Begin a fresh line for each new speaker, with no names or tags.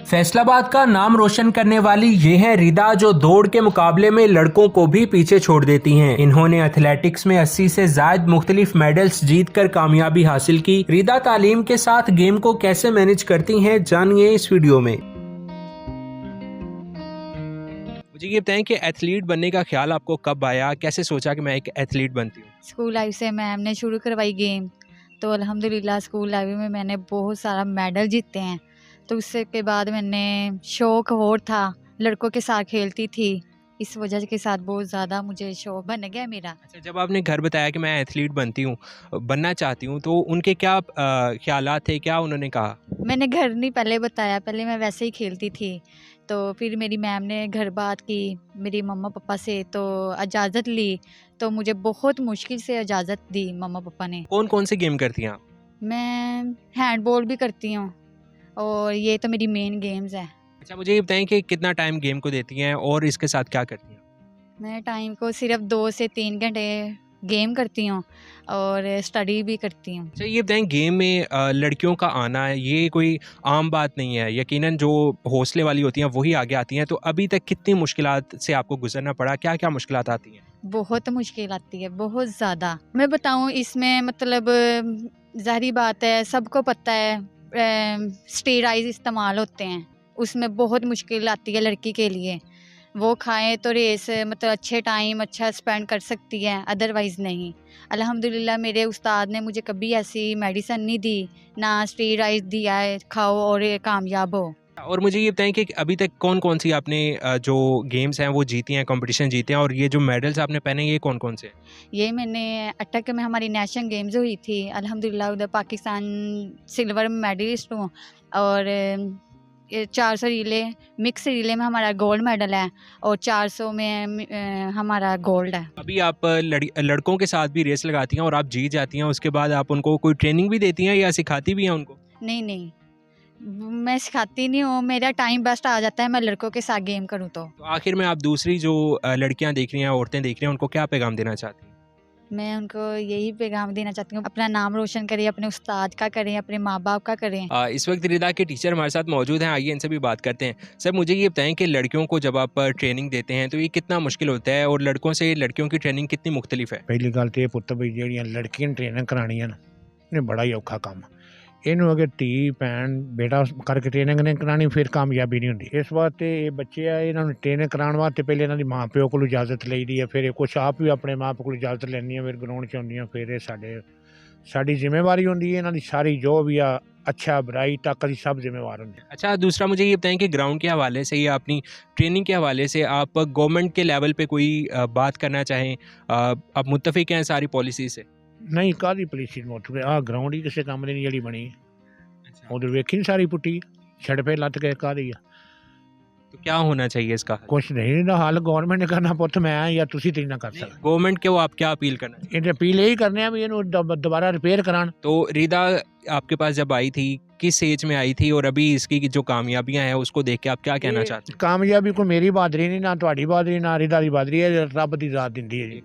फैसलाबाद का नाम रोशन करने वाली ये है रिदा, जो दौड़ के मुकाबले में लड़कों को भी पीछे छोड़ देती हैं। इन्होंने एथलेटिक्स में 80 से ज्यादा मुख्तलिफ मेडल्स जीतकर कामयाबी हासिल की। रिदा तालीम के साथ गेम को कैसे मैनेज करती हैं, जानिए इस वीडियो में। मुझे ये बताएं कि एथलीट बनने का ख्याल आपको कब आया, कैसे सोचा कि मैं एक एथलीट बनती हूँ?
स्कूल लाइफ से मैम ने शुरू करवाई गेम, तो अल्हम्दुलिल्लाह स्कूल लाइफ में मैंने बहुत सारा मेडल जीते हैं। तो उससे के बाद मैंने शौक़ और था, लड़कों के साथ खेलती थी, इस वजह के साथ बहुत ज़्यादा मुझे शौक़ बन गया मेरा।
अच्छा, जब आपने घर बताया कि मैं एथलीट बनना चाहती हूँ, तो उनके क्या ख्यालात थे, क्या उन्होंने कहा?
मैंने घर नहीं पहले बताया, पहले मैं वैसे ही खेलती थी। तो फिर मेरी मैम ने घर बात की मेरी मम्मा पापा से, तो इजाज़त ली। तो मुझे बहुत मुश्किल से इजाज़त दी मम्मा पापा ने।
कौन कौन से गेम करती हैं आप?
मैं हैंडबॉल भी करती हूँ और ये तो मेरी मेन गेम्स है।
अच्छा, मुझे ये बताएं कि कितना टाइम गेम को देती हैं और इसके साथ क्या करती हैं?
मैं टाइम को सिर्फ 2 से 3 घंटे गेम करती हूँ और स्टडी भी करती हूँ।
अच्छा, ये बताएं, गेम में लड़कियों का आना है, ये कोई आम बात नहीं है। यकीनन जो हौसले वाली होती हैं वही आगे आती हैं। तो अभी तक कितनी मुश्किलात से आपको गुजरना पड़ा, क्या क्या मुश्किलात आती हैं?
बहुत मुश्किल आती है, बहुत ज़्यादा। मैं बताऊँ इसमें मतलब ज़ाहिरी बात है, सबको पता है स्टेरॉइड इस्तेमाल होते हैं, उसमें बहुत मुश्किल आती है लड़की के लिए। वो खाएं तो रेस मतलब अच्छे टाइम अच्छा स्पेंड कर सकती है, अदरवाइज़ नहीं। अल्हम्दुलिल्लाह मेरे उस्ताद ने मुझे कभी ऐसी मेडिसिन नहीं दी, ना स्टेरॉइड दिया है खाओ और ये कामयाब हो।
और मुझे ये बताएं कि अभी तक कौन कौन सी आपने जो गेम्स हैं वो जीती हैं, कंपटीशन जीते हैं, और ये जो मेडल्स आपने पहने ये कौन कौन से हैं?
ये मैंने अटक में हमारी नेशनल गेम्स हुई थी, अल्हम्दुलिल्लाह उधर पाकिस्तान सिल्वर मेडलिस्ट हूँ। और ये 400 रिले, मिक्स रिले में हमारा गोल्ड मेडल है और 400 में हमारा गोल्ड है।
अभी आप लड़कों के साथ भी रेस लगाती हैं और आप जीत जाती हैं, उसके बाद आप उनको कोई ट्रेनिंग भी देती हैं या सिखाती भी हैं उनको?
नहीं, मैं सिखाती नहीं हूँ, मेरा टाइम बेस्ट आ जाता है मैं लड़कों के साथ गेम करूँ तो।
तो आखिर में आप दूसरी जो लड़कियां देख रही हैं, औरतें देख रही हैं, उनको क्या पैगाम देना चाहती हैं?
मैं उनको यही पैगाम देना चाहती हूँ, अपना नाम रोशन करें, अपने उस्ताद का करें, अपने माँ बाप का करें।
इस वक्त रिदा के टीचर हमारे साथ मौजूद हैं, आइए इनसे भी बात करते हैं। सर, मुझे ये बताएं कि लड़कियों को जब आप ट्रेनिंग देते हैं तो ये कितना मुश्किल होता है, और लड़कों से लड़कियों की ट्रेनिंग कितनी मुख्तलिफ है?
पहली गल तो ये पुत्त भी ਜਿਹੜੀਆਂ ਲੜਕੀਆਂ ਨੂੰ ਟ੍ਰੇਨਿੰਗ ਕਰਾਉਣੀਆਂ ਨਾ, ਇਹ ਬੜਾ ਹੀ ਔਖਾ ਕੰਮ। ਇਹਨੂੰ ਅਗਰ ਧੀ ਭੈਣ ਬੇਟਾ ਕਰਕੇ ਟ੍ਰੇਨਿੰਗ ਨਹੀਂ ਕਰਾਉਣੀ ਫਿਰ ਕਾਮਯਾਬੀ ਨਹੀਂ ਹੁੰਦੀ। ਇਸ ਵਾਸਤੇ ਇਹ ਬੱਚੇ ਆ, ਇਹਨਾਂ ਨੂੰ ਟ੍ਰੇਨਿੰਗ ਕਰਾਉਣ ਵਾਸਤੇ ਪਹਿਲੇ ਇਹਨਾਂ ਦੀ ਮਾਂ ਪਿਓ ਕੋਲੋਂ ਇਜਾਜ਼ਤ ਲਈਦੀ ਹੈ, ਫਿਰ ਇਹ ਕੁਛ ਆਪ ਵੀ ਆਪਣੇ ਮਾਂ ਪਿਓ ਕੋਲੋਂ ਇਜਾਜ਼ਤ ਲੈਂਦੀਆਂ, ਫਿਰ ਗਰਾਊਂਡ 'ਚ ਆਉਂਦੀਆਂ, ਫਿਰ ਇਹ ਸਾਡੀ ਜ਼ਿੰਮੇਵਾਰੀ ਹੁੰਦੀ ਹੈ ਇਹਨਾਂ ਦੀ ਸਾਰੀ, जो भी आ अच्छा बुराई तक की सब जिम्मेवार होंगे।
अच्छा, दूसरा मुझे ये बताएं कि ग्राउंड के हवाले से या अपनी ट्रेनिंग के हवाले से आप गवर्नमेंट के लेवल पे कोई बात करना चाहें, आप मुत्तफिक हैं सारी पॉलिसी से?
नहीं, कादी पॉलिसी मोट आ ग्राउंड ही किसी काम की नहीं जड़ी बनी।
अच्छा,
उधर वेखी नहीं सारी पुट्टी छड़ पे लत के कादी आ।
तो क्या होना चाहिए इसका हल?
कुछ नहीं ना हाल गवर्नमेंट ने करना पुत, मैं या तुसी तो ना कर सकते।
गवर्नमेंट के वो आप क्या अपील करना चाहिए?
इन्हें अपील यही करने भी इन्हों दोबारा रिपेयर करान।
तो रिदा आपके पास जब आई थी, किस एज में आई थी, और अभी इसकी जो कामयाबियां हैं उसको देख के आप क्या कहना चाहते हैं?
कामयाबी को मेरी बहादरी नहीं, ना ਤੁਹਾਡੀ बहादरी, ना रिदा की बहादरी है, रब की रात दिंदी है जी।